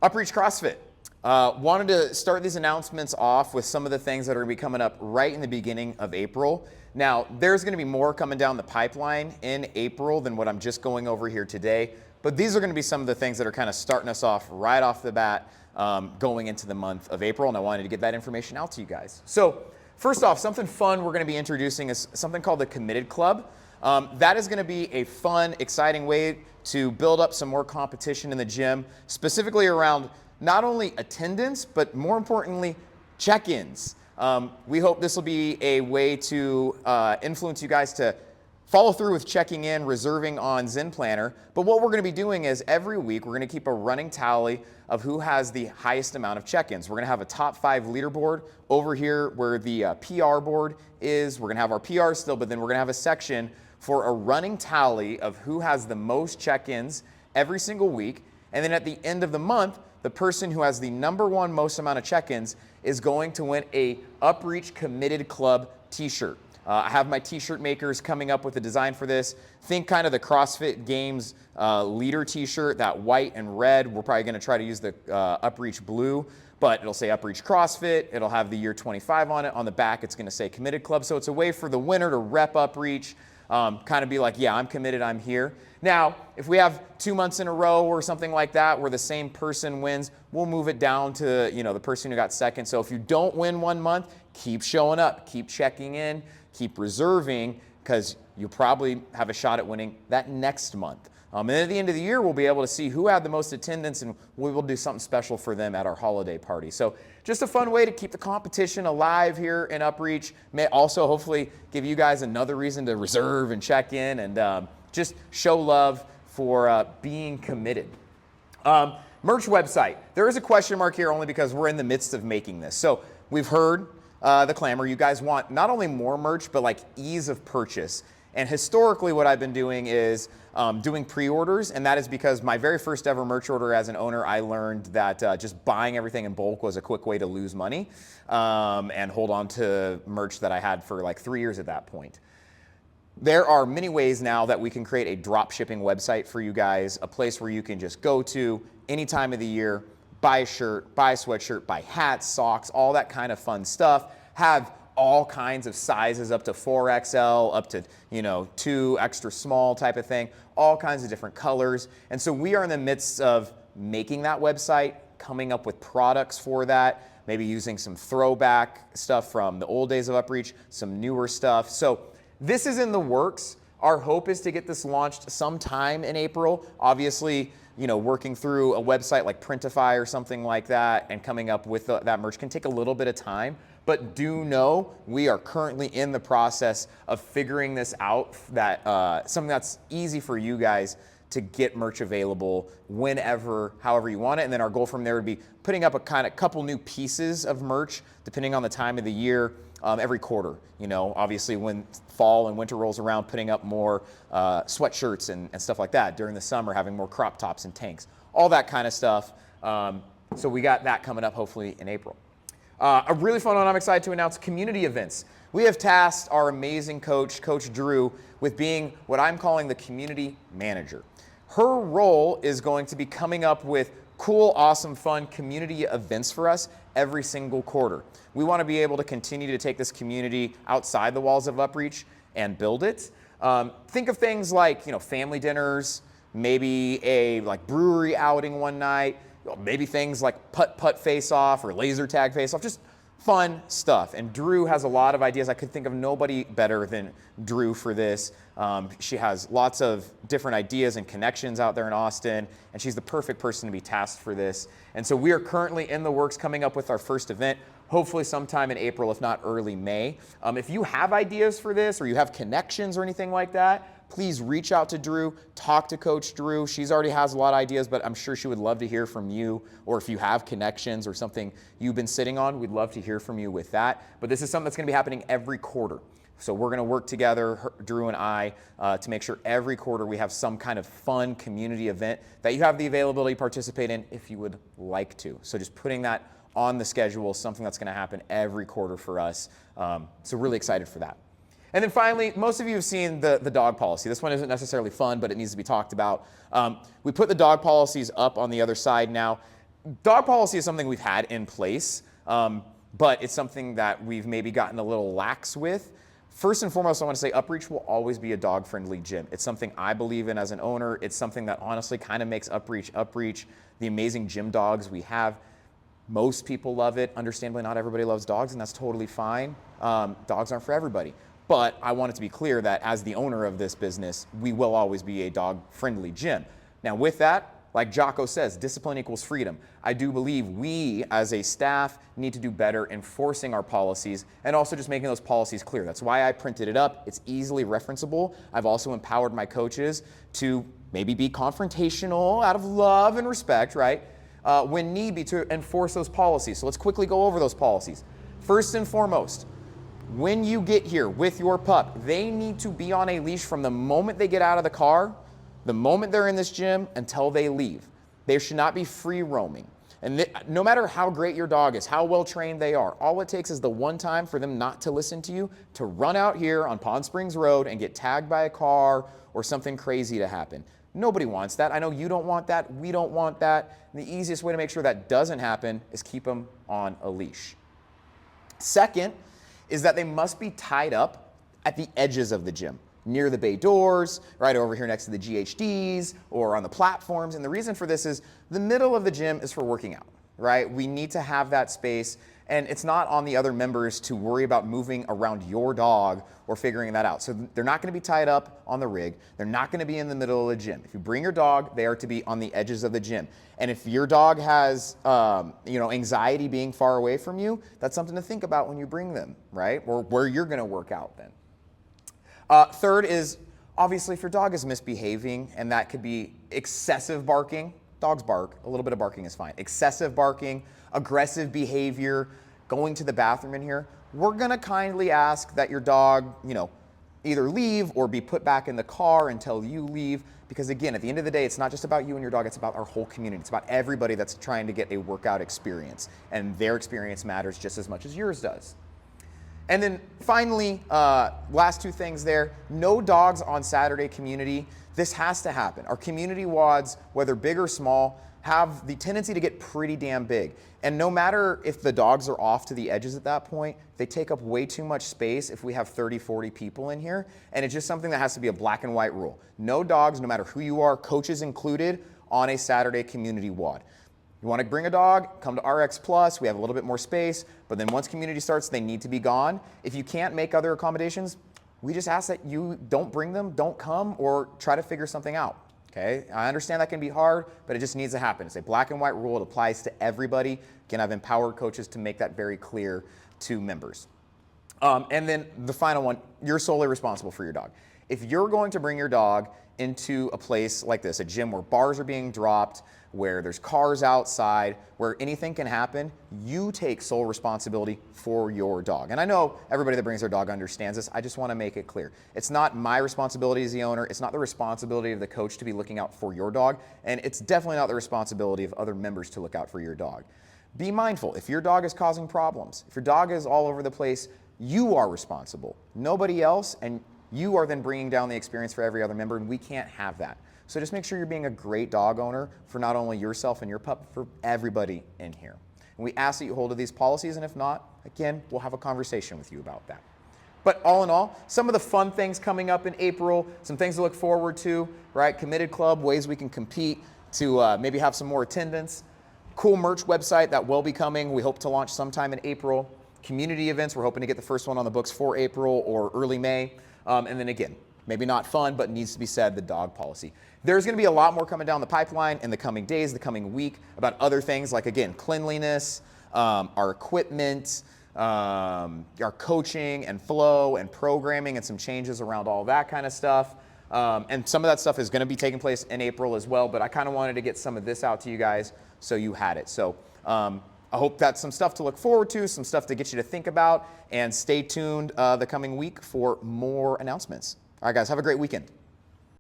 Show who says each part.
Speaker 1: UpReach CrossFit. Wanted to start these announcements off with some of the things that are going to be coming up right in the beginning of April. Now, there's going to be more coming down the pipeline in April than what I'm just going over here today, but these are going to be some of the things that are kind of starting us off right off the bat going into the month of April, and I wanted to get that information out to you guys. So first off, something fun we're going to be introducing is something called the Committed Club. That is going to be a fun, exciting way to build up some more competition in the gym, specifically around not only attendance, but more importantly, check-ins. We hope this will be a way to influence you guys to follow through with checking in, reserving on Zen Planner. But what we're going to be doing is every week we're going to keep a running tally of who has the highest amount of check-ins. We're going to have a top 5 leaderboard over here where the PR board is. We're going to have our PR still, but then we're going to have a section for a running tally of who has the most check-ins every single week. And then at the end of the month, the person who has the #1 most amount of check-ins is going to win a UpReach Committed Club t-shirt. I have my t-shirt makers coming up with a design for this. Think kind of the CrossFit Games leader t-shirt, that white and red. We're probably going to try to use the UpReach blue, but it'll say UpReach CrossFit. It'll have the year 25 on it. On the back, it's going to say Committed Club. So it's a way for the winner to rep UpReach, kind of be like, yeah, I'm committed, I'm here. Now, if we have 2 months in a row or something like that where the same person wins, we'll move it down to the person who got second. So if you don't win 1 month, keep showing up, keep checking in, keep reserving, because you'll probably have a shot at winning that next month. And then at the end of the year, we'll be able to see who had the most attendance, and we will do something special for them at our holiday party. So just a fun way to keep the competition alive here in UpReach. May also hopefully give you guys another reason to reserve and check in and just show love for being committed. Merch website. There is a question mark here only because we're in the midst of making this. So we've heard the clamor. You guys want not only more merch, but like ease of purchase. And historically, what I've been doing is doing pre-orders, and that is because my very first ever merch order as an owner, I learned that just buying everything in bulk was a quick way to lose money and hold on to merch that I had for like 3 years at that point. There are many ways now that we can create a drop shipping website for you guys, a place where you can just go to any time of the year, buy a shirt, buy a sweatshirt, buy hats, socks, all that kind of fun stuff, have all kinds of sizes up to 4XL, up to 2 extra small type of thing, all kinds of different colors. And so we are in the midst of making that website, coming up with products for that, maybe using some throwback stuff from the old days of UpReach, some newer stuff. So this is in the works. Our hope is to get this launched sometime in April. Obviously, working through a website like Printify or something like that and coming up with that merch can take a little bit of time. But do know we are currently in the process of figuring this out, that something that's easy for you guys to get merch available whenever, however you want it. And then our goal from there would be putting up a couple new pieces of merch depending on the time of the year. Every quarter, obviously when fall and winter rolls around, putting up more sweatshirts and stuff like that. During the summer, having more crop tops and tanks, all that kind of stuff. So we got that coming up hopefully in April. A really fun one I'm excited to announce: community events. We have tasked our amazing coach, Coach Drew, with being what I'm calling the community manager. Her role is going to be coming up with cool, awesome, fun community events for us every single quarter. We want to be able to continue to take this community outside the walls of UpReach and build it. Think of things like, family dinners, maybe a brewery outing one night, maybe things like putt-putt face-off or laser tag face-off, just fun stuff. And Drew has a lot of ideas. I could think of nobody better than Drew for this. She has lots of different ideas and connections out there in Austin, and she's the perfect person to be tasked for this. And so we are currently in the works coming up with our first event, hopefully sometime in April, if not early May. If you have ideas for this or you have connections or anything like that, please reach out to Drew, talk to Coach Drew. She's already has a lot of ideas, but I'm sure she would love to hear from you. Or if you have connections or something you've been sitting on, we'd love to hear from you with that. But this is something that's going to be happening every quarter. So we're going to work together, Drew and I, to make sure every quarter we have some kind of fun community event that you have the availability to participate in if you would like to. So just putting that on the schedule, something that's going to happen every quarter for us. So really excited for that. And then finally, most of you have seen the dog policy. This one isn't necessarily fun, but it needs to be talked about. We put the dog policies up on the other side now. Dog policy is something we've had in place, but it's something that we've maybe gotten a little lax with. First and foremost, I want to say UpReach will always be a dog-friendly gym. It's something I believe in as an owner. It's something that honestly kind of makes UpReach the amazing gym dogs we have. Most people love it. Understandably, not everybody loves dogs, and that's totally fine. Dogs aren't for everybody. But I want it to be clear that as the owner of this business, we will always be a dog-friendly gym. Now with that, like Jocko says, discipline equals freedom. I do believe we as a staff need to do better enforcing our policies and also just making those policies clear. That's why I printed it up. It's easily referenceable. I've also empowered my coaches to maybe be confrontational out of love and respect, right? When need be, to enforce those policies. So let's quickly go over those policies. First and foremost, when you get here with your pup, they need to be on a leash from the moment they get out of the car, the moment they're in this gym, until they leave. They should not be free roaming. And no matter how great your dog is, how well trained they are, all it takes is the one time for them not to listen to you, to run out here on Pond Springs Road and get tagged by a car or something crazy to happen. Nobody wants that. I know you don't want that. We don't want that. And the easiest way to make sure that doesn't happen is keep them on a leash. Second is that they must be tied up at the edges of the gym, near the bay doors, right over here next to the GHDs or on the platforms. And the reason for this is the middle of the gym is for working out, right? We need to have that space, and it's not on the other members to worry about moving around your dog or figuring that out. So they're not going to be tied up on the rig. They're not going to be in the middle of the gym. If you bring your dog, they are to be on the edges of the gym. And if your dog has anxiety being far away from you, that's something to think about when you bring them, right? Or where you're going to work out then. Third is, obviously, if your dog is misbehaving, and that could be excessive barking. Dogs bark. A little bit of barking is fine. Excessive barking, aggressive behavior, going to the bathroom in here, we're going to kindly ask that your dog, either leave or be put back in the car until you leave. Because again, at the end of the day, it's not just about you and your dog, it's about our whole community. It's about everybody that's trying to get a workout experience. And their experience matters just as much as yours does. And then finally, last two things there, no dogs on Saturday community. This has to happen. Our community WODs, whether big or small, have the tendency to get pretty damn big. And no matter if the dogs are off to the edges at that point, they take up way too much space if we have 30, 40 people in here. And it's just something that has to be a black and white rule. No dogs, no matter who you are, coaches included, on a Saturday community WOD. You want to bring a dog, come to RX Plus. We have a little bit more space, but then once community starts, they need to be gone. If you can't make other accommodations, we just ask that you don't bring them, don't come, or try to figure something out. Okay, I understand that can be hard, but it just needs to happen. It's a black and white rule. It applies to everybody. Again, I've empowered coaches to make that very clear to members. And then the final one, you're solely responsible for your dog. If you're going to bring your dog into a place like this, a gym where bars are being dropped, where there's cars outside, where anything can happen, you take sole responsibility for your dog. And I know everybody that brings their dog understands this. I just want to make it clear. It's not my responsibility as the owner. It's not the responsibility of the coach to be looking out for your dog. And it's definitely not the responsibility of other members to look out for your dog. Be mindful. If your dog is causing problems, if your dog is all over the place, you are responsible. Nobody else, and you are then bringing down the experience for every other member, and we can't have that. So just make sure you're being a great dog owner for not only yourself and your pup, but for everybody in here. And we ask that you hold to these policies, and if not, again, we'll have a conversation with you about that. But all in all, some of the fun things coming up in April, some things to look forward to, right? Committed Club, ways we can compete to maybe have some more attendance. Cool merch website that will be coming. We hope to launch sometime in April. Community events, we're hoping to get the first one on the books for April or early May. And then again, maybe not fun, but needs to be said, the dog policy. There's going to be a lot more coming down the pipeline in the coming days, the coming week, about other things like, again, cleanliness, our equipment, our coaching and flow and programming, and some changes around all that kind of stuff. And some of that stuff is going to be taking place in April as well, but I kind of wanted to get some of this out to you guys so you had it. So I hope that's some stuff to look forward to, some stuff to get you to think about, and stay tuned the coming week for more announcements. All right, guys, have a great weekend.